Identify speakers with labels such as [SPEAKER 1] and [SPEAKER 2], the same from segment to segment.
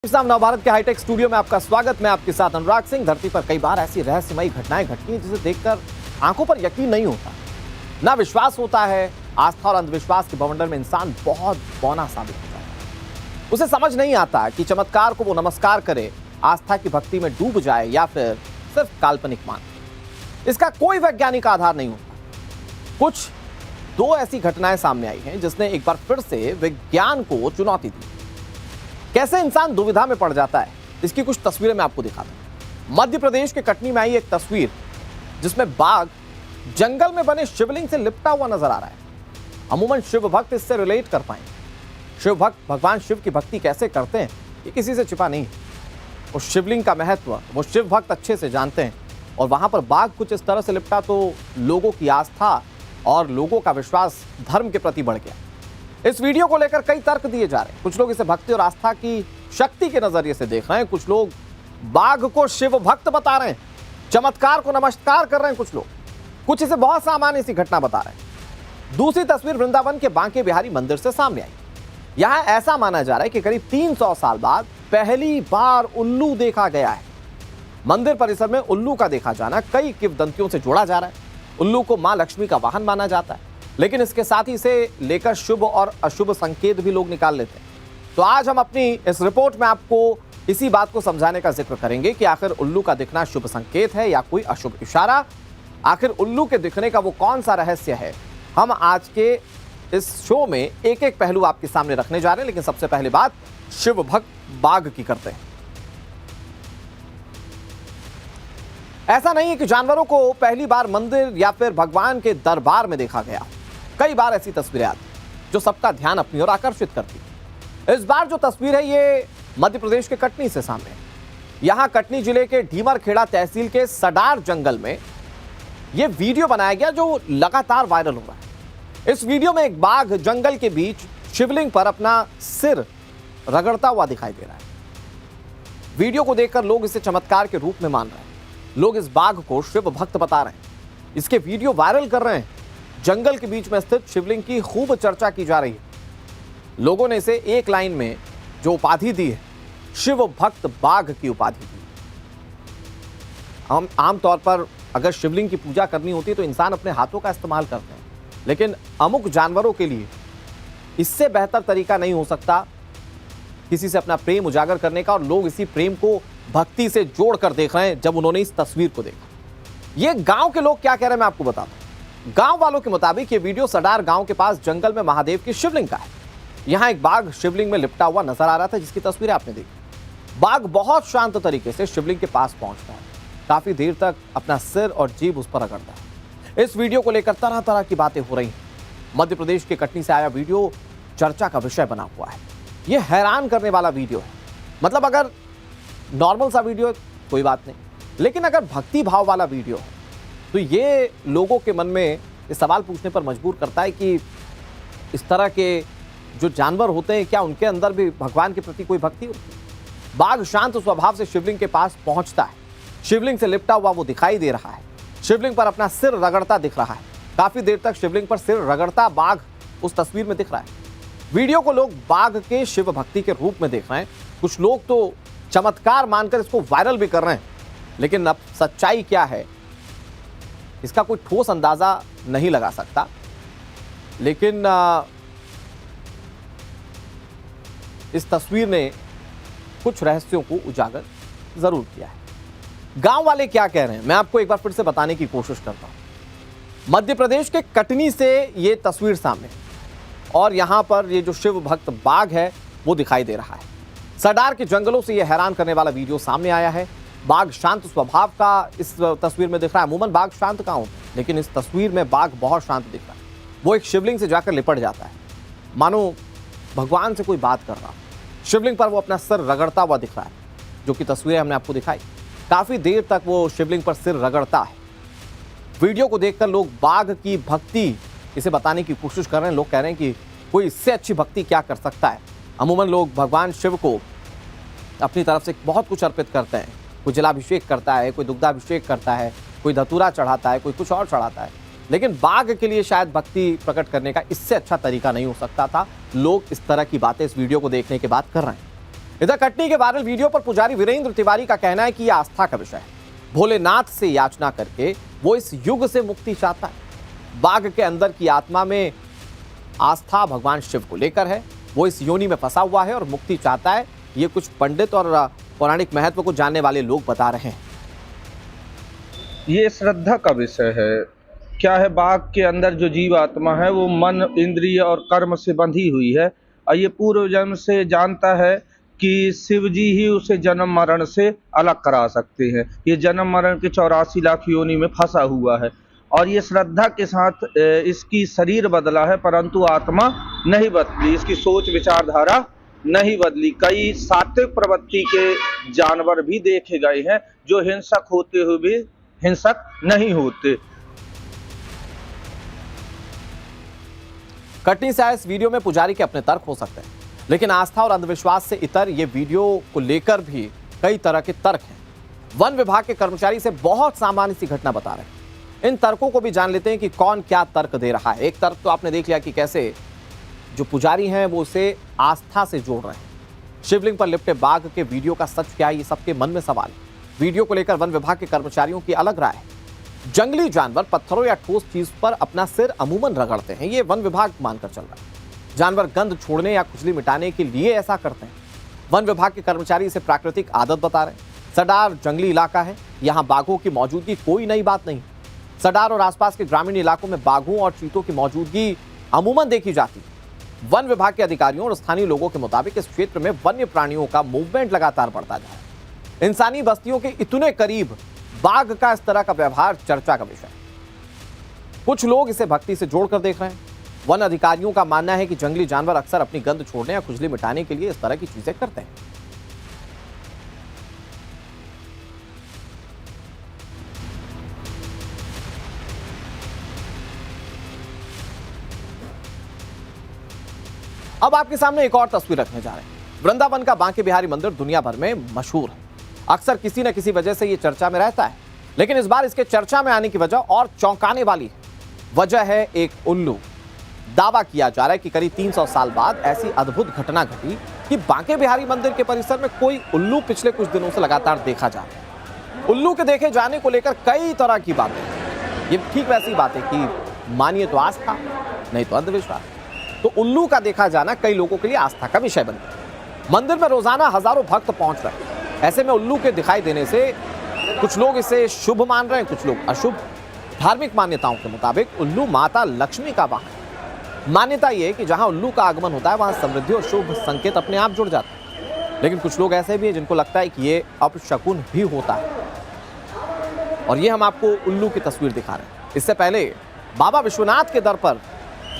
[SPEAKER 1] नवभारत के hi tech studio में आपका स्वागत। मैं आपके साथ अनुराग सिंह। धरती पर कई बार ऐसी रहस्यमयी घटनाएं घटती हैं जिसे देखकर आंखों पर यकीन नहीं होता, ना विश्वास होता है। आस्था और अंधविश्वास के बवंडर में इंसान बहुत बौना साबित होता है। उसे समझ नहीं आता कि चमत्कार को वो नमस्कार करे, आस्था की भक्ति में डूब जाए या फिर सिर्फ काल्पनिक माने। इसका कोई वैज्ञानिक आधार नहीं होता। कुछ दो ऐसी घटनाएं सामने आई हैं जिसने एक बार फिर से विज्ञान को चुनौती दी। कैसे इंसान दुविधा में पड़ जाता है, इसकी कुछ तस्वीरें मैं आपको दिखाता हूं। मध्य प्रदेश के कटनी में आई एक तस्वीर जिसमें बाघ जंगल में बने शिवलिंग से लिपटा हुआ नजर आ रहा है। अमूमन शिव भक्त इससे रिलेट कर पाएंगे। शिव भक्त भगवान शिव की भक्ति कैसे करते हैं ये किसी से छिपा नहीं। उस शिवलिंग का महत्व वो शिव भक्त अच्छे से जानते हैं, और वहां पर बाघ कुछ इस तरह से लिपटा तो लोगों की आस्था और लोगों का विश्वास धर्म के प्रति बढ़ गया। इस वीडियो को लेकर कई तर्क दिए जा रहे हैं। कुछ लोग इसे भक्ति और आस्था की शक्ति के नजरिए से देख रहे हैं, कुछ लोग बाघ को शिव भक्त बता रहे हैं, चमत्कार को नमस्कार कर रहे हैं कुछ इसे बहुत सामान्य सी घटना बता रहे हैं। दूसरी तस्वीर वृंदावन के बांके बिहारी मंदिर से सामने आई। यहां ऐसा माना जा रहा है कि करीब 300 साल बाद पहली बार उल्लू देखा गया है। मंदिर परिसर में उल्लू का देखा जाना कई किंवदंतियों से जोड़ा जा रहा है। उल्लू को मां लक्ष्मी का वाहन माना जाता है, लेकिन इसके साथ ही इसे लेकर शुभ और अशुभ संकेत भी लोग निकाल लेते हैं। तो आज हम अपनी इस रिपोर्ट में आपको इसी बात को समझाने का जिक्र करेंगे कि आखिर उल्लू का दिखना शुभ संकेत है या कोई अशुभ इशारा। आखिर उल्लू के दिखने का वो कौन सा रहस्य है, हम आज के इस शो में एक एक पहलू आपके सामने रखने जा रहे हैं। लेकिन सबसे पहले बात शिव भक्त बाघ की करते हैं। ऐसा नहीं है कि जानवरों को पहली बार मंदिर या फिर भगवान के दरबार में देखा गया। कई बार ऐसी तस्वीरें आती जो सबका ध्यान अपनी ओर आकर्षित करती है। इस बार जो तस्वीर है ये मध्य प्रदेश के कटनी से सामने है। यहां कटनी जिले के ढीमरखेड़ा तहसील के सडार जंगल में यह वीडियो बनाया गया जो लगातार वायरल हो रहा है। इस वीडियो में एक बाघ जंगल के बीच शिवलिंग पर अपना सिर रगड़ता हुआ दिखाई दे रहा है। वीडियो को देखकर लोग इसे चमत्कार के रूप में मान रहे हैं। लोग इस बाघ को शिव भक्त बता रहे हैं, इसके वीडियो वायरल कर रहे हैं। जंगल के बीच में स्थित शिवलिंग की खूब चर्चा की जा रही है। लोगों ने इसे एक लाइन में जो उपाधि दी है, शिव भक्त बाघ की उपाधि दी। हम आमतौर पर अगर शिवलिंग की पूजा करनी होती है तो इंसान अपने हाथों का इस्तेमाल करते हैं, लेकिन अमुक जानवरों के लिए इससे बेहतर तरीका नहीं हो सकता किसी से अपना प्रेम उजागर करने का। और लोग इसी प्रेम को भक्ति से जोड़कर देख रहे हैं। जब उन्होंने इस तस्वीर को देखा, ये गांव के लोग क्या कह रहे हैं मैं आपको बताता हूं। गांव वालों के मुताबिक ये वीडियो सडार गांव के पास जंगल में महादेव की शिवलिंग का है। यहां एक बाघ शिवलिंग में लिपटा हुआ नजर आ रहा था, जिसकी तस्वीरें आपने देखी। बाघ बहुत शांत तरीके से शिवलिंग के पास पहुंचता है, काफी देर तक अपना सिर और जीभ उस पर रगड़ता है। इस वीडियो को लेकर तरह तरह की बातें हो रही हैं। मध्य प्रदेश के कटनी से आया वीडियो चर्चा का विषय बना हुआ है। यह हैरान करने वाला वीडियो है। मतलब अगर नॉर्मल सा वीडियो कोई बात नहीं, लेकिन अगर भक्ति भाव वाला वीडियो है तो ये लोगों के मन में ये सवाल पूछने पर मजबूर करता है कि इस तरह के जो जानवर होते हैं, क्या उनके अंदर भी भगवान के प्रति कोई भक्ति होती है? बाघ शांत स्वभाव से शिवलिंग के पास पहुंचता है। शिवलिंग से लिपटा हुआ वो दिखाई दे रहा है। शिवलिंग पर अपना सिर रगड़ता दिख रहा है। काफी देर तक शिवलिंग पर सिर रगड़ता बाघ उस तस्वीर में दिख रहा है। वीडियो को लोग बाघ के शिव भक्ति के रूप में देख रहे हैं। कुछ लोग तो चमत्कार मानकर इसको वायरल भी कर रहे हैं। लेकिन अब सच्चाई क्या है इसका कोई ठोस अंदाजा नहीं लगा सकता। लेकिन इस तस्वीर ने कुछ रहस्यों को उजागर जरूर किया है। गांव वाले क्या कह रहे हैं मैं आपको एक बार फिर से बताने की कोशिश करता हूं। मध्य प्रदेश के कटनी से यह तस्वीर सामने है और यहां पर ये जो शिव भक्त बाघ है वो दिखाई दे रहा है। सडार के जंगलों से यह हैरान करने वाला वीडियो सामने आया है। बाघ शांत स्वभाव का इस तस्वीर में दिख रहा है। अमूमन बाघ शांत कहां होता है, लेकिन इस तस्वीर में बाघ बहुत शांत दिख रहा है। वो एक शिवलिंग से जाकर लिपट जाता है, मानो भगवान से कोई बात कर रहा। शिवलिंग पर वो अपना सिर रगड़ता हुआ दिख रहा है, जो कि तस्वीरें हमने आपको दिखाई। काफी देर तक वो शिवलिंग पर सिर रगड़ता है। वीडियो को देखकर लोग बाघ की भक्ति इसे बताने की कोशिश कर रहे हैं। लोग कह रहे हैं कि कोई इससे अच्छी भक्ति क्या कर सकता है। अमूमन लोग भगवान शिव को अपनी तरफ से बहुत कुछ अर्पित करते हैं। कोई जलाभिषेक करता है, कोई दुग्धाभिषेक करता है, कोई धतूरा चढ़ाता है, कोई कुछ और चढ़ाता है। लेकिन बाघ के लिए शायद भक्ति प्रकट करने का इससे अच्छा तरीका नहीं हो सकता था। लोग इस तरह की बातें इस वीडियो को देखने के बाद कर रहे हैं। इधर कटनी के वायरल वीडियो पर पुजारी वीरेंद्र तिवारी का कहना है कि यह आस्था का विषय है। भोलेनाथ से याचना करके वो इस युग से मुक्ति चाहता है। बाघ के अंदर की आत्मा में आस्था भगवान शिव को लेकर है। वो इस योनि में फंसा हुआ है और मुक्ति चाहता है। ये कुछ पंडित और पौराणिक महत्व को जानने वाले लोग बता रहे हैं।
[SPEAKER 2] ये श्रद्धा का विषय है। क्या है, बाघ के अंदर जो जीव आत्मा है वो मन, इंद्रिय और कर्म से बंधी हुई है और ये पूर्व जन्म से जानता है कि शिव जी ही उसे जन्म मरण से अलग करा सकते हैं। ये जन्म मरण के 84 लाख योनि में फंसा हुआ है और ये श्रद्धा के साथ इसकी शरीर बदला है, परंतु आत्मा नहीं बदली, इसकी सोच विचारधारा नहीं बदली। कई सात्विक प्रवृत्ति के जानवर भी देखे गए हैं जो हिंसक होते हुए भी हिंसक नहीं होते।
[SPEAKER 1] कटनी से आए इस वीडियो में पुजारी के अपने तर्क हो सकते हैं, लेकिन आस्था और अंधविश्वास से इतर ये वीडियो को लेकर भी कई तरह के तर्क हैं। वन विभाग के कर्मचारी से बहुत सामान्य सी घटना बता रहे हैं। इन तर्कों को भी जान लेते हैं कि कौन क्या तर्क दे रहा है। एक तर्क तो आपने देख लिया कि कैसे जो पुजारी हैं वो उसे आस्था से जोड़ रहे हैं। शिवलिंग पर लिपटे बाघ के वीडियो का सच क्या है, ये सबके मन में सवाल है। वीडियो को लेकर वन विभाग के कर्मचारियों की अलग राय है। जंगली जानवर पत्थरों या ठोस चीज पर अपना सिर अमूमन रगड़ते हैं, ये वन विभाग मानकर चल रहा है। जानवर गंध छोड़ने या खुजली मिटाने के लिए ऐसा करते हैं। वन विभाग के कर्मचारी इसे प्राकृतिक आदत बता रहे हैं। सडार जंगली इलाका है, यहाँ बाघों की मौजूदगी कोई नई बात नहीं। सडार और आसपास के ग्रामीण इलाकों में बाघों और चीतों की मौजूदगी अमूमन देखी जाती है। वन विभाग के अधिकारियों और स्थानीय लोगों के मुताबिक इस क्षेत्र में वन्य प्राणियों का मूवमेंट लगातार बढ़ता जा रहा है। इंसानी बस्तियों के इतने करीब बाघ का इस तरह का व्यवहार चर्चा का विषय है। कुछ लोग इसे भक्ति से जोड़कर देख रहे हैं। वन अधिकारियों का मानना है कि जंगली जानवर अक्सर अपनी गंध छोड़ने या खुजली मिटाने के लिए इस तरह की चीजें करते हैं। अब आपके सामने एक और तस्वीर रखने जा रहे हैं। वृंदावन का बांके बिहारी मंदिर दुनिया भर में मशहूर है। अक्सर किसी न किसी वजह से यह चर्चा में रहता है, लेकिन इस बार इसके चर्चा में आने की वजह और चौंकाने वाली है। वजह है एक उल्लू। दावा किया जा रहा है कि करीब 300 साल बाद ऐसी अद्भुत घटना घटी कि बांके बिहारी मंदिर के परिसर में कोई उल्लू पिछले कुछ दिनों से लगातार देखा जा रहा है। उल्लू के देखे जाने को लेकर कई तरह की बातें। ये ठीक वैसी बात है कि मानिए तो आस्था, नहीं तो अंधविश्वास। तो उल्लू का देखा जाना कई लोगों के लिए आस्था का विषय बन गया। मंदिर में रोजाना हजारों भक्त पहुंच रहे हैं। ऐसे में उल्लू के दिखाई देने से कुछ लोग इसे शुभ मान रहे हैं, कुछ लोग अशुभ। धार्मिक मान्यताओं के मुताबिक उल्लू माता लक्ष्मी का वाहन है। मान्यता यह है कि जहां उल्लू का आगमन होता है वहां समृद्धि और शुभ संकेत अपने आप जुड़ जाते हैं। लेकिन कुछ लोग ऐसे भी हैं जिनको लगता है कि ये अपशकुन भी होता है। और ये हम आपको उल्लू की तस्वीर दिखा रहे हैं। इससे पहले बाबा विश्वनाथ के दर पर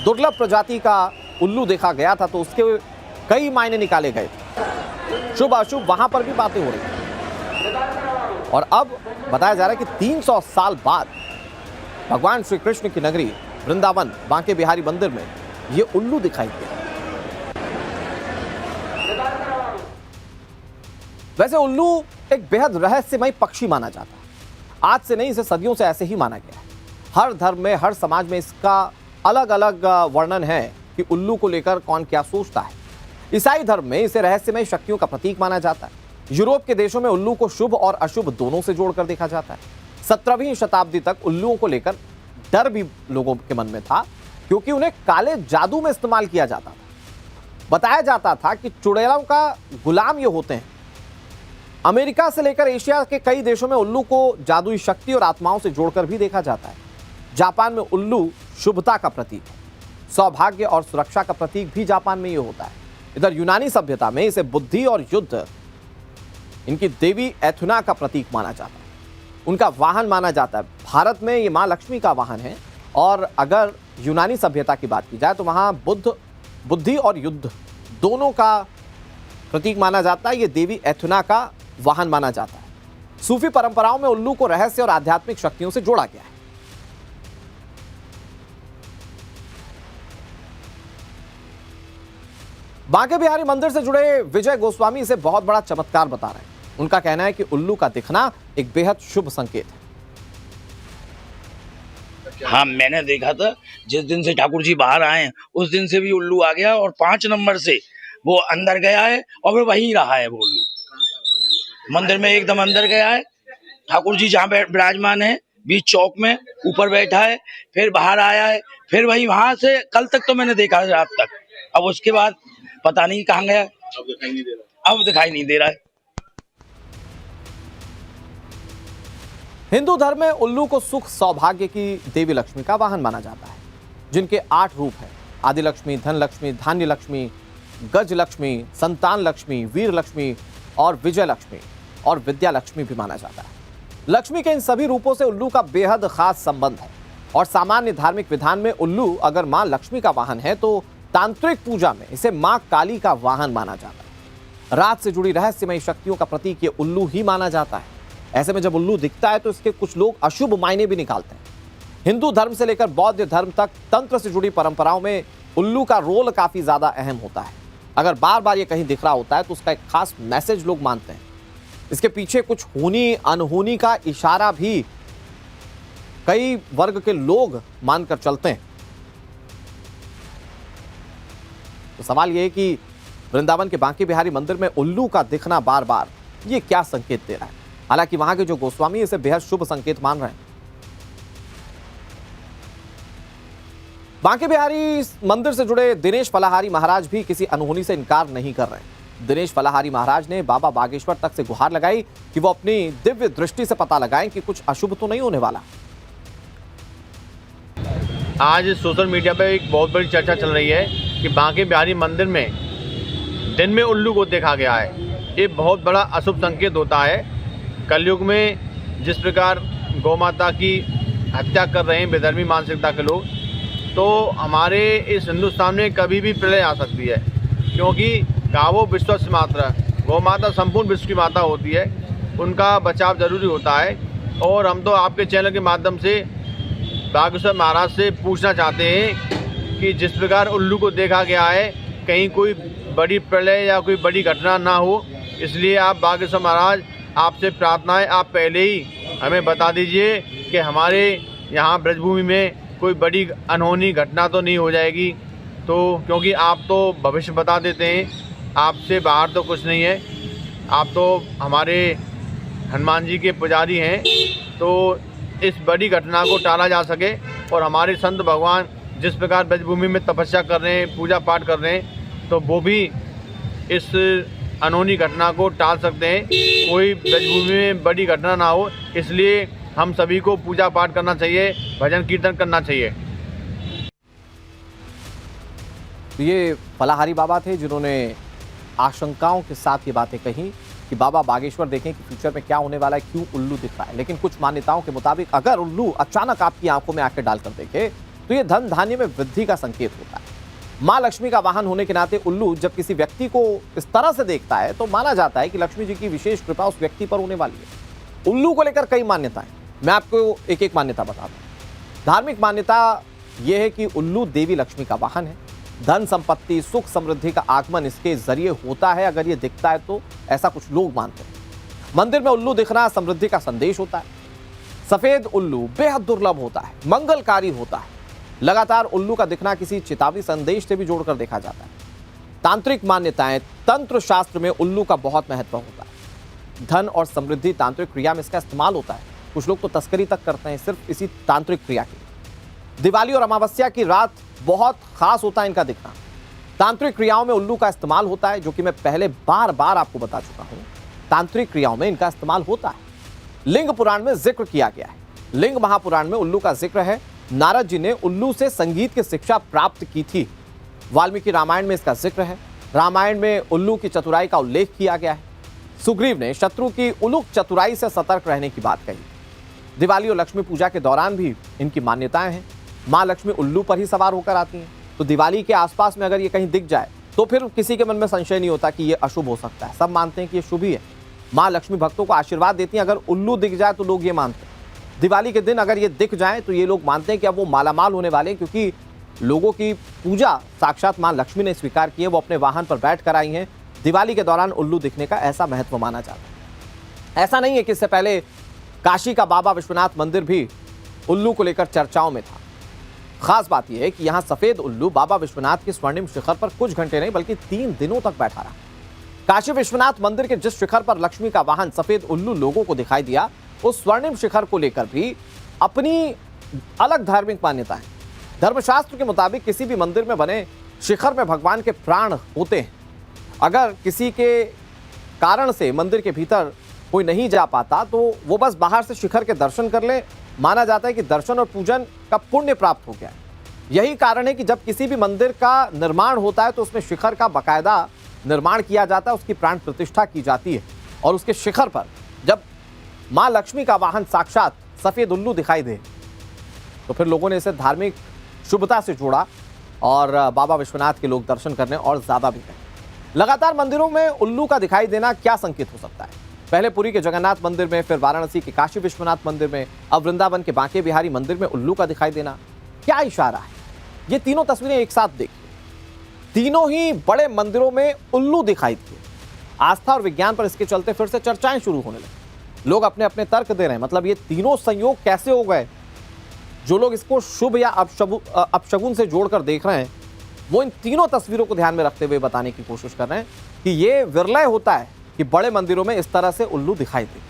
[SPEAKER 1] दुर्लभ प्रजाति का उल्लू देखा गया था, तो उसके कई मायने निकाले गए थे। शुभ अशुभ वहां पर भी बातें हो रही हैं। और अब बताया जा रहा है कि 300 साल बाद भगवान श्री कृष्ण की नगरी वृंदावन बांके बिहारी मंदिर में ये उल्लू दिखाई दिया। वैसे उल्लू एक बेहद रहस्यमय पक्षी माना जाता है। आज से नहीं, इसे सदियों से ऐसे ही माना गया है। हर धर्म में, हर समाज में इसका अलग अलग वर्णन है कि उल्लू को लेकर कौन क्या सोचता है। ईसाई धर्म में इसे रहस्यमय शक्तियों का प्रतीक माना जाता है। यूरोप के देशों में उल्लू को शुभ और अशुभ दोनों से जोड़कर देखा जाता है। 17वीं शताब्दी तक उल्लुओं को लेकर डर भी लोगों के मन में था, क्योंकि उन्हें काले जादू में इस्तेमाल किया जाता था। बताया जाता था कि चुड़ैलों का गुलाम ये होते हैं। अमेरिका से लेकर एशिया के कई देशों में उल्लू को जादुई शक्ति और आत्माओं से जोड़कर भी देखा जाता है। जापान में उल्लू शुभता का प्रतीक है। सौभाग्य और सुरक्षा का प्रतीक भी जापान में ये होता है। इधर यूनानी सभ्यता में इसे बुद्धि और युद्ध, इनकी देवी एथुना का प्रतीक माना जाता है, उनका वाहन माना जाता है। भारत में ये मां लक्ष्मी का वाहन है। और अगर यूनानी सभ्यता की बात की जाए तो वहां बुद्धि और युद्ध दोनों का प्रतीक माना जाता है। ये देवी एथुना का वाहन माना जाता है। सूफी परंपराओं में उल्लू को रहस्य और आध्यात्मिक शक्तियों से जोड़ा गया है। बांके बिहारी मंदिर से जुड़े विजय गोस्वामी इसे बहुत बड़ा चमत्कार बता रहे हैं। उनका कहना है कि उल्लू का दिखना एक बेहद शुभ संकेत है।
[SPEAKER 3] हाँ, मैंने देखा था। जिस दिन से ठाकुर जी बाहर आए उस दिन से भी उल्लू आ गया और 5 नंबर से वो अंदर गया है और फिर वहीं रहा है वो उल्लू। मंदिर में एकदम अंदर गया है, ठाकुर जी जहाँ विराजमान है बीच चौक में ऊपर बैठा है, फिर बाहर आया है, फिर वहीं वहां से कल तक तो मैंने देखा रात तक, अब उसके बाद पता नहीं कहाँ गया। अब दिखाई नहीं दे रहा, अब दिखाई नहीं दे रहा है।
[SPEAKER 1] हिंदू धर्म में उल्लू को सुख सौभाग्य की देवी लक्ष्मी का वाहन माना जाता है, जिनके 8 रूप हैं। आदि लक्ष्मी, धन लक्ष्मी, धान्य लक्ष्मी, गज लक्ष्मी, संतान लक्ष्मी, वीर लक्ष्मी और विजय लक्ष्मी और विद्या लक्ष्मी भी माना जाता है। लक्ष्मी के इन सभी रूपों से उल्लू का बेहद खास संबंध है और सामान्य धार्मिक विधान में उल्लू अगर मां लक्ष्मी का वाहन है तो तांत्रिक पूजा में इसे मां काली का वाहन माना जाता है। रात से जुड़ी रहस्यमयी शक्तियों का प्रतीक ये उल्लू ही माना जाता है। ऐसे में जब उल्लू दिखता है तो इसके कुछ लोग अशुभ मायने भी निकालते हैं। हिंदू धर्म से लेकर बौद्ध धर्म तक तंत्र से जुड़ी परंपराओं में उल्लू का रोल काफी ज्यादा अहम होता है। अगर बार बार ये कहीं दिख रहा होता है तो उसका एक खास मैसेज लोग मानते हैं। इसके पीछे कुछ होनी अनहोनी का इशारा भी कई वर्ग के लोग मानकर चलते हैं। तो सवाल यह है कि वृंदावन के बांके बिहारी मंदिर में उल्लू का दिखना बार बार ये क्या संकेत दे रहा है। हालांकि वहां के जो गोस्वामी इसे बेहद शुभ संकेत मान रहे हैं। बांके बिहारी मंदिर से जुड़े दिनेश फलाहारी महाराज भी किसी अनहोनी से इनकार नहीं कर रहे हैं। दिनेश फलाहारी महाराज ने बाबा बागेश्वर तक से गुहार लगाई कि वो अपनी दिव्य दृष्टि से पता लगाएं कि कुछ अशुभ तो नहीं होने वाला।
[SPEAKER 4] आज सोशल मीडिया पे एक बहुत बड़ी चर्चा चल रही है कि बांके बिहारी मंदिर में दिन में उल्लू को देखा गया है। ये बहुत बड़ा अशुभ संकेत होता है। कलयुग में जिस प्रकार गौ माता की हत्या कर रहे हैं बेधर्मी मानसिकता के लोग, तो हमारे इस हिंदुस्तान में कभी भी प्रलय आ सकती है, क्योंकि गावो विश्वस्य माता, गौ माता संपूर्ण विश्व की माता होती है, उनका बचाव जरूरी होता है। और हम तो आपके चैनल के माध्यम से बागेश्वर महाराज से पूछना चाहते हैं कि जिस प्रकार उल्लू को देखा गया है कहीं कोई बड़ी प्रलय या कोई बड़ी घटना ना हो, इसलिए आप बागेश्वर महाराज आपसे प्रार्थना है आप पहले ही हमें बता दीजिए कि हमारे यहाँ ब्रजभूमि में कोई बड़ी अनहोनी घटना तो नहीं हो जाएगी। तो क्योंकि आप तो भविष्य बता देते हैं, आपसे बाहर तो कुछ नहीं है, आप तो हमारे हनुमान जी के पुजारी हैं, तो इस बड़ी घटना को टाला जा सके और हमारे संत भगवान जिस प्रकार ब्रजभूमि में तपस्या कर रहे हैं, पूजा पाठ कर रहे हैं, तो वो भी इस अनहोनी घटना को टाल सकते हैं, कोई ब्रजभूमि में बड़ी घटना ना हो। इसलिए हम सभी को पूजा पाठ करना चाहिए, भजन कीर्तन करना चाहिए।
[SPEAKER 1] ये फलाहारी बाबा थे जिन्होंने आशंकाओं के साथ ये बातें कही कि बाबा बागेश्वर देखें कि फ्यूचर में क्या होने वाला है, क्यों उल्लू दिख रहा है। लेकिन कुछ मान्यताओं के मुताबिक अगर उल्लू अचानक आपकी आंखों में आंखें डालकर देखे तो ये धन धान्य में वृद्धि का संकेत होता है। मां लक्ष्मी का वाहन होने के नाते उल्लू जब किसी व्यक्ति को इस तरह से देखता है तो माना जाता है कि लक्ष्मी जी की विशेष कृपा उस व्यक्ति पर होने वाली है। उल्लू को लेकर कई मान्यताएं, मैं आपको एक एक मान्यता बताता हूं। धार्मिक मान्यता यह है कि उल्लू देवी लक्ष्मी का वाहन है। धन संपत्ति सुख समृद्धि का आगमन इसके जरिए होता है अगर ये दिखता है तो, ऐसा कुछ लोग मानते हैं। मंदिर में उल्लू दिखना समृद्धि का संदेश होता है। सफेद उल्लू बेहद दुर्लभ होता है, मंगलकारी होता है। लगातार उल्लू का दिखना किसी चेतावनी संदेश से भी जोड़कर देखा जाता है। तांत्रिक मान्यताएं, तंत्र शास्त्र में उल्लू का बहुत महत्व होता है। धन और समृद्धि तांत्रिक क्रिया में इसका इस्तेमाल होता है। कुछ लोग तो तस्करी तक करते हैं सिर्फ इसी तांत्रिक क्रिया की। दिवाली और अमावस्या की रात बहुत खास होता है इनका दिखना। तांत्रिक क्रियाओं में उल्लू का इस्तेमाल होता है, जो कि मैं पहले बार बार आपको बता चुका हूं। तांत्रिक क्रियाओं में इनका इस्तेमाल होता है। लिंग पुराण में जिक्र किया गया है। लिंग महापुराण में उल्लू का जिक्र है। नारद जी ने उल्लू से संगीत की शिक्षा प्राप्त की थी। वाल्मीकि रामायण में इसका जिक्र है। रामायण में उल्लू की चतुराई का उल्लेख किया गया है। सुग्रीव ने शत्रु की उलूक चतुराई से सतर्क रहने की बात कही। दिवाली और लक्ष्मी पूजा के दौरान भी इनकी मान्यताएं हैं। मां लक्ष्मी उल्लू पर ही सवार होकर आती हैं, तो दिवाली के आसपास में अगर ये कहीं दिख जाए तो फिर किसी के मन में संशय नहीं होता कि ये अशुभ हो सकता है। सब मानते हैं कि ये शुभ ही है। मां लक्ष्मी भक्तों को आशीर्वाद देती हैं। अगर उल्लू दिख जाए तो लोग ये मानते हैं। दिवाली के दिन अगर ये दिख जाए तो ये लोग मानते हैं कि अब वो मालामाल होने वाले हैं, क्योंकि लोगों की पूजा साक्षात मां लक्ष्मी ने स्वीकार की है। वो अपने वाहन पर बैठ कर आई हैं। दिवाली के दौरान उल्लू दिखने का ऐसा महत्व माना जाता है। ऐसा नहीं है कि इससे पहले काशी का बाबा विश्वनाथ मंदिर भी उल्लू को लेकर चर्चाओं में था। खास बात यह है कि यहां सफेद उल्लू बाबा विश्वनाथ के स्वर्णिम शिखर पर कुछ घंटे नहीं बल्कि 3 दिनों तक बैठा रहा। काशी विश्वनाथ मंदिर के जिस शिखर पर लक्ष्मी का वाहन सफेद उल्लू लोगों को दिखाई दिया, उस स्वर्णिम शिखर को लेकर भी अपनी अलग धार्मिक मान्यता है। धर्मशास्त्र के मुताबिक किसी भी मंदिर में बने शिखर में भगवान के प्राण होते हैं। अगर किसी के कारण से मंदिर के भीतर कोई नहीं जा पाता तो वो बस बाहर से शिखर के दर्शन कर ले। माना जाता है कि दर्शन और पूजन का पुण्य प्राप्त हो गया। यही कारण है कि जब किसी भी मंदिर का निर्माण होता है तो उसमें शिखर का बाकायदा निर्माण किया जाता है, उसकी प्राण प्रतिष्ठा की जाती है और उसके शिखर पर जब मां लक्ष्मी का वाहन साक्षात सफेद उल्लू दिखाई दे तो फिर लोगों ने इसे धार्मिक शुभता से जोड़ा और बाबा विश्वनाथ के लोग दर्शन करने और ज्यादा भी गए। लगातार मंदिरों में उल्लू का दिखाई देना क्या संकेत हो सकता है? पहले पुरी के जगन्नाथ मंदिर में, फिर वाराणसी के काशी विश्वनाथ मंदिर में, अब वृंदावन के बांके बिहारी मंदिर में उल्लू का दिखाई देना क्या इशारा है? ये तीनों तस्वीरें एक साथ देखिए। तीनों ही बड़े मंदिरों में उल्लू दिखाई दिए। आस्था और विज्ञान पर इसके चलते फिर से चर्चाएं शुरू होने लगी। लोग अपने अपने तर्क दे रहे हैं। मतलब ये तीनों संयोग कैसे हो गए? जो लोग इसको शुभ या अपशगुन से जोड़कर देख रहे हैं वो इन तीनों तस्वीरों को ध्यान में रखते हुए बताने की कोशिश कर रहे हैं कि ये विरला होता है कि बड़े मंदिरों में इस तरह से उल्लू दिखाई दे,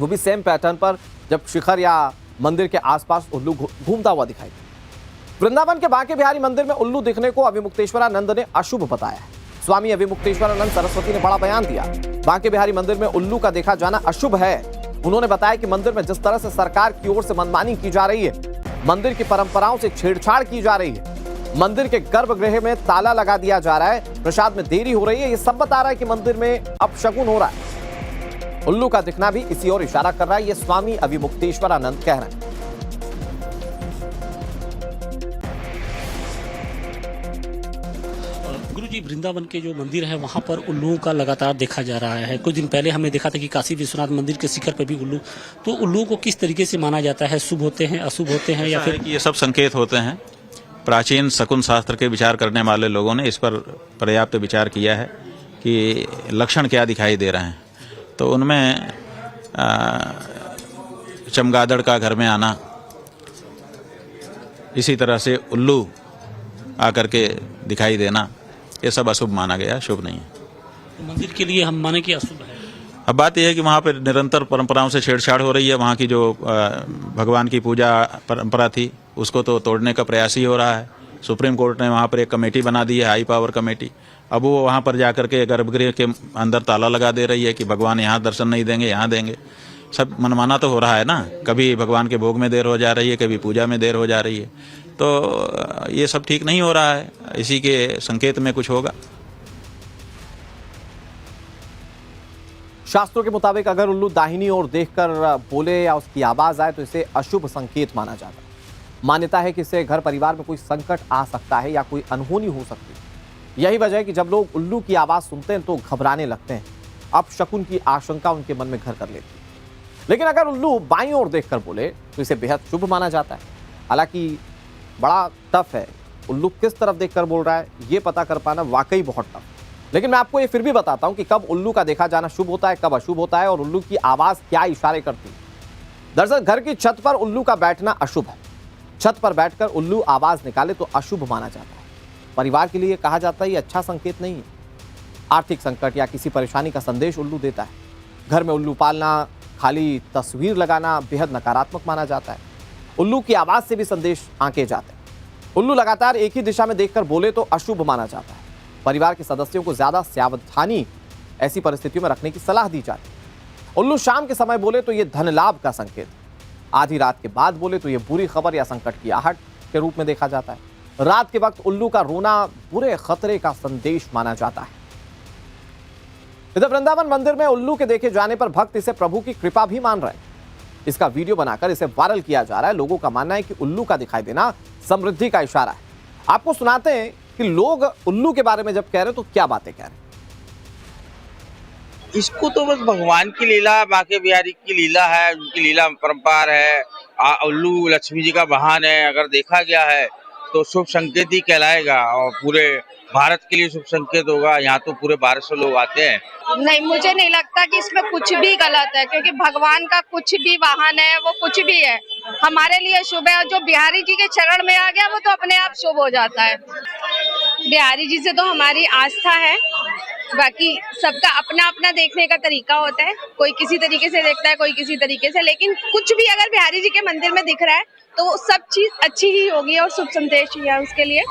[SPEAKER 1] वो भी सेम पैटर्न पर जब शिखर या मंदिर के आसपास उल्लू घूमता हुआ दिखाई दे। वृंदावन के बांके बिहारी मंदिर में उल्लू दिखने को अभिमुक्तेश्वरानंद ने अशुभ बताया है। स्वामी अभिमुक्तेश्वरानंद सरस्वती ने बड़ा बयान दिया। बांके बिहारी मंदिर में उल्लू का देखा जाना अशुभ है। उन्होंने बताया कि मंदिर में जिस तरह से सरकार की ओर से मनमानी की जा रही है, मंदिर की परंपराओं से छेड़छाड़ की जा रही है, मंदिर के गर्भगृह में ताला लगा दिया जा रहा है, प्रसाद में देरी हो रही है, ये सब बता रहा है कि मंदिर में अपशगुन हो रहा है। उल्लू का दिखना भी इसी ओर इशारा कर रहा है, ये स्वामी अभिमुक्तेश्वरानंद कह रहे हैं।
[SPEAKER 5] गुरुजी, वृंदावन के जो मंदिर है वहाँ पर उल्लुओं का लगातार देखा जा रहा है। कुछ दिन पहले हमने देखा था कि काशी विश्वनाथ मंदिर के शिखर पर भी उल्लू। तो उल्लुओं को किस तरीके से माना जाता है? शुभ होते हैं, अशुभ होते हैं, या फिर
[SPEAKER 6] ये सब संकेत होते हैं? प्राचीन शकुन शास्त्र के विचार करने वाले लोगों ने इस पर पर्याप्त विचार किया है कि लक्षण क्या दिखाई दे रहे हैं। तो उनमें चमगादड़ का घर में आना, इसी तरह से उल्लू आकर के दिखाई देना, ये सब अशुभ माना गया, शुभ नहीं है।
[SPEAKER 5] मंदिर के लिए हम माने कि अशुभ है।
[SPEAKER 6] अब बात यह है कि वहाँ पर निरंतर परंपराओं से छेड़छाड़ हो रही है। वहाँ की जो भगवान की पूजा परंपरा थी उसको तो तोड़ने का प्रयास ही हो रहा है। सुप्रीम कोर्ट ने वहाँ पर एक कमेटी बना दी है, हाई पावर कमेटी। अब वो वहाँ पर जाकर के गर्भगृह के अंदर ताला लगा दे रही है कि भगवान यहाँ दर्शन नहीं देंगे, यहाँ देंगे। सब मनमाना तो हो रहा है ना। कभी भगवान के भोग में देर हो जा रही है, कभी पूजा में देर हो जा रही है। तो ये सब ठीक नहीं हो रहा है। इसी के संकेत में कुछ होगा।
[SPEAKER 1] शास्त्रों के मुताबिक अगर उल्लू दाहिनी ओर देखकर बोले या उसकी आवाज आए तो इसे अशुभ संकेत माना जाता है। मान्यता है कि इससे घर परिवार में कोई संकट आ सकता है या कोई अनहोनी हो सकती है। यही वजह है कि जब लोग उल्लू की आवाज सुनते हैं तो घबराने लगते हैं। अपशकुन की आशंका उनके मन में घर कर लेती है। लेकिन अगर उल्लू बाईं ओर देखकर बोले तो इसे बेहद शुभ माना जाता है। हालांकि बड़ा टफ है, उल्लू किस तरफ देखकर बोल रहा है ये पता कर पाना वाकई बहुत टफ है। लेकिन मैं आपको ये फिर भी बताता हूं कि कब उल्लू का देखा जाना शुभ होता है, कब अशुभ होता है और उल्लू की आवाज क्या इशारे करती है। दरअसल घर की छत पर उल्लू का बैठना अशुभ है। छत पर बैठकर उल्लू आवाज निकाले तो अशुभ माना जाता है। परिवार के लिए कहा जाता है ये अच्छा संकेत नहीं है। आर्थिक संकट या किसी परेशानी का संदेश उल्लू देता है। घर में उल्लू पालना, खाली तस्वीर लगाना बेहद नकारात्मक माना जाता है। उल्लू की आवाज से भी संदेश आंके जाते हैं। उल्लू लगातार एक ही दिशा में देखकर बोले तो अशुभ माना जाता है। परिवार के सदस्यों को ज्यादा सावधानी ऐसी परिस्थितियों में रखने की सलाह दी जाती है। उल्लू शाम के समय बोले तो यह धन लाभ का संकेत है। आधी रात के बाद बोले तो यह बुरी खबर या संकट की आहट के रूप में देखा जाता है। रात के वक्त उल्लू का रोना बुरे खतरे का संदेश माना जाता है। इधर वृंदावन मंदिर में उल्लू के देखे जाने पर भक्त इसे प्रभु की कृपा भी मान रहे हैं। इसका वीडियो बनाकर इसे वायरल किया जा रहा है। लोगों का मानना है कि उल्लू का दिखाई देना समृद्धि का इशारा है। आपको सुनाते हैं कि लोग उल्लू के बारे में जब कह रहे हैं तो क्या बातें कह रहे हैं।
[SPEAKER 7] इसको तो बस भगवान की लीला, बांके बिहारी की लीला है, उनकी लीला परंपार है। उल्लू लक्ष्मी जी का वाहन है। अगर देखा गया है तो शुभ संकेत ही कहलाएगा और पूरे भारत के लिए शुभ संकेत होगा। यहाँ तो पूरे भारत से लोग आते हैं।
[SPEAKER 8] नहीं, मुझे नहीं लगता कि इसमें कुछ भी गलत है, क्योंकि भगवान का कुछ भी वाहन है, वो कुछ भी है, हमारे लिए शुभ है। और जो बिहारी जी के चरण में आ गया वो तो अपने आप शुभ हो जाता है। बिहारी जी से तो हमारी आस्था है, बाकी सबका अपना अपना देखने का तरीका होता है, कोई किसी तरीके से देखता है, कोई किसी तरीके से, लेकिन कुछ भी अगर बिहारी जी के मंदिर में दिख रहा है तो सब चीज अच्छी ही होगी और शुभ संदेश ही है उसके लिए।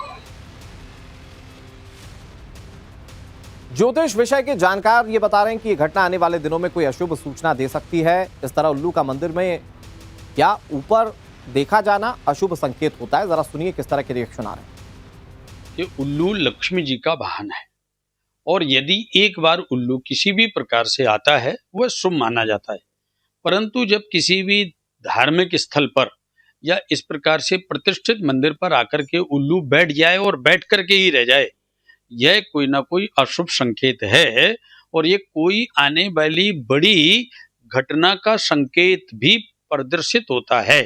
[SPEAKER 1] ज्योतिष विषय के जानकार ये बता रहे हैं कि ये घटना आने वाले दिनों में कोई अशुभ सूचना दे सकती है। इस तरह उल्लू का मंदिर में क्या ऊपर देखा जाना अशुभ संकेत होता है? जरा सुनिए किस तरह के रिएक्शन आ रहे हैं।
[SPEAKER 9] कि उल्लू लक्ष्मी जी का वाहन है और यदि एक बार उल्लू किसी भी प्रकार से आता है वह शुभ माना जाता है, परंतु जब किसी भी धार्मिक स्थल पर या इस प्रकार से प्रतिष्ठित मंदिर पर आकर के उल्लू बैठ जाए और बैठ करके ही रह जाए, यह कोई ना कोई अशुभ संकेत है और ये कोई आने वाली बड़ी घटना का संकेत भी प्रदर्शित होता है।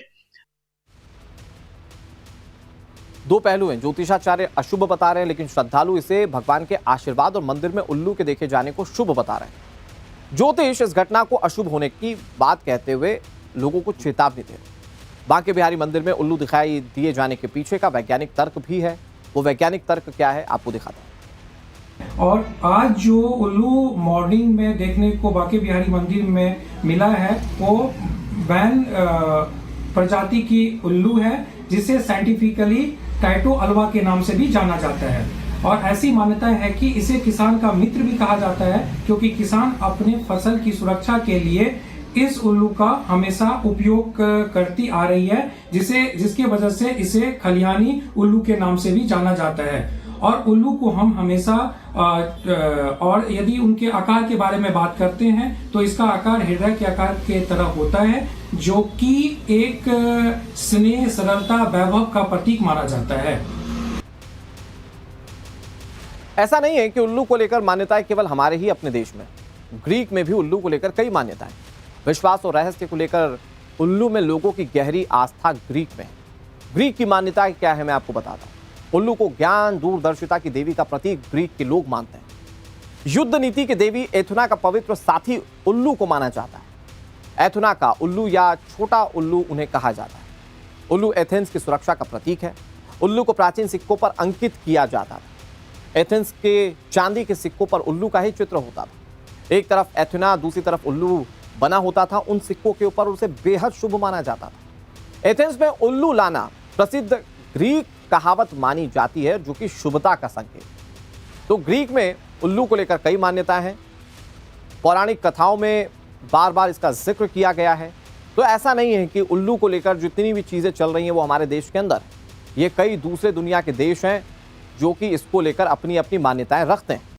[SPEAKER 1] दो पहलू हैं। ज्योतिषाचार्य अशुभ बता रहे हैं, लेकिन श्रद्धालु इसे भगवान के आशीर्वाद और मंदिर में उल्लू के देखे जाने को शुभ बता रहे हैं। ज्योतिष इस घटना को अशुभ होने की बात कहते हुए लोगों को चेतावनी दे रहे हैं। बांके बिहारी मंदिर में उल्लू दिखाई दिए जाने के पीछे का वैज्ञानिक तर्क भी है। वो वैज्ञानिक तर्क क्या है आपको दिखाता हूं।
[SPEAKER 10] और आज जो उल्लू मॉर्निंग में देखने को बांके बिहारी मंदिर में मिला है वो बैन प्रजाति की उल्लू है, जिसे साइंटिफिकली टाइटो अल्वा के नाम से भी जाना जाता है। और ऐसी मान्यता है कि इसे किसान का मित्र भी कहा जाता है, क्योंकि किसान अपने फसल की सुरक्षा के लिए इस उल्लू का हमेशा उपयोग करती आ रही है, जिसके वजह से इसे खलिहानी उल्लू के नाम से भी जाना जाता है। और उल्लू को हम हमेशा और यदि उनके आकार के बारे में बात करते हैं तो इसका आकार हृदय के आकार के तरह होता है, जो कि एक स्नेह, सरलता, वैभव का प्रतीक माना जाता है।
[SPEAKER 1] ऐसा नहीं है कि उल्लू को लेकर मान्यताएं केवल हमारे ही अपने देश में। ग्रीक में भी उल्लू को लेकर कई मान्यताएं। विश्वास और रहस्य को लेकर उल्लू में लोगों की गहरी आस्था ग्रीक में है। ग्रीक की मान्यता क्या है मैं आपको बताता हूं। उल्लू को ज्ञान, दूरदर्शिता की देवी का प्रतीक ग्रीक के लोग मानते हैं। युद्ध नीति की देवी एथुना का पवित्र साथी उल्लू को माना जाता है। एथुना का उल्लू या छोटा उल्लू उन्हें कहा जाता है। उल्लू एथेंस की सुरक्षा का प्रतीक है। उल्लू को प्राचीन सिक्कों पर अंकित किया जाता था। एथेंस के चांदी के सिक्कों पर उल्लू का ही चित्र होता था। एक तरफ एथुना, दूसरी तरफ उल्लू बना होता था। उन सिक्कों के ऊपर उसे बेहद शुभ माना जाता था। एथेंस में उल्लू लाना प्रसिद्ध ग्रीक कहावत मानी जाती है, जो कि शुभता का संकेत। तो ग्रीक में उल्लू को लेकर कई मान्यताएं हैं। पौराणिक कथाओं में बार बार इसका जिक्र किया गया है। तो ऐसा नहीं है कि उल्लू को लेकर जितनी भी चीजें चल रही हैं वो हमारे देश के अंदर। ये कई दूसरे दुनिया के देश हैं जो कि इसको लेकर अपनी अपनी मान्यताएं रखते हैं।